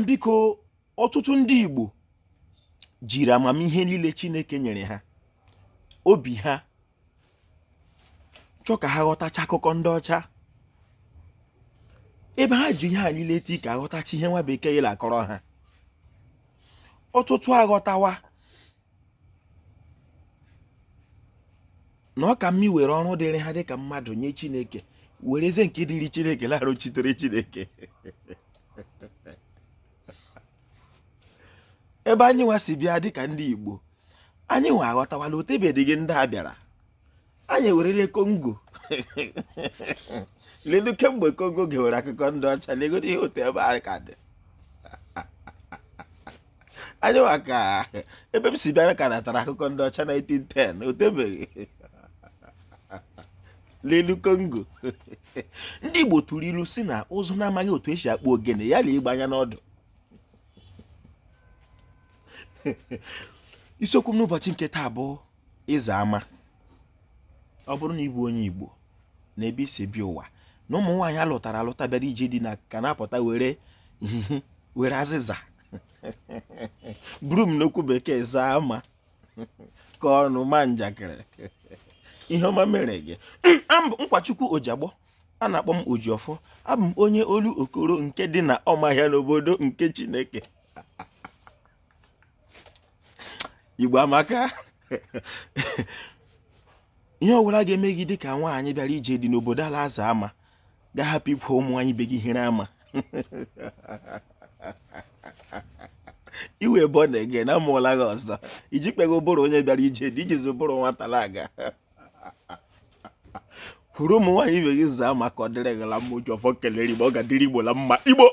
Biko ọtụtụ ndị Igbo jiri amamihe niile Chineke nyere ha, obi ha chọọ ka ha ghọtacha akụkọ ndị ọcha, ebe ha ji ihe a niile eti ka aghọtacha ihe nwa bekee yela akọrọ ha. Ọtụtụ aghọtawa na ọ ka mmi were ọrụ dịrị ha dịka mmadụ nye Chineke, wereze nke dịrị Chineke larụchitere Chineke. Ebe anyị nwa si bịa dịka ndị Igbo, anyị nwa aghọtawala otebedịghị ndị a bịara, anyị werele Kongo. Ledu kemgbe Kongo gewere akụkọ ndị ọcha, legodo ihe otu ebe a ka dị. Anyị nwa ka ebe m si bịara ka natara akụkọ ndị ọcha 1910, otebeghị. Lelu Kongo. Ndị Igbo tụrụ ilu si na ụzụ na-amaghị otu esi akpọ ogene ya lee ịgbanya n'ọdụ. Isiokwu m n'ụbọchị nke taa bụ Ịza Ámá. Ọ bụrụ na ị bụ onye Igbo na ebe isi bi ụwa, na ụmụ nwaanyị alụtara alụta bịara ije dị na ka na-apụta were azịza buru m n'okwu bekee Ịza Ámá ka ọnụ ma njakịrị. Ihe ọma mere gị. Nkwachukwu Ojiagbọ, a na-akpọ m Ojiọfọ. Abụ m onye olu okoro nke dị na ọmahịa n'obodo nke Chineke. Igbo amaka. Ihe ọbụla ga-eme gị dịka nwaanyị bịara ije dị n'obodo ala Ịza Ámá, ga-ahapụ ikwu ụmụ nwaanyị be gị here ama. Iwe ebe ọ na-ege na amụọla gị ọzọ, iji kpego ụbụrụ onye bịara ije dị iji zụbụrụ nwatala aga. Kwuru ụmụ nwaanyị ibe gị Ịza Ámá ka ọ dịrị gị la mma. Ojiọfọ kelere Igbo, ọ ga-adịrị Igbo la mma. Igbo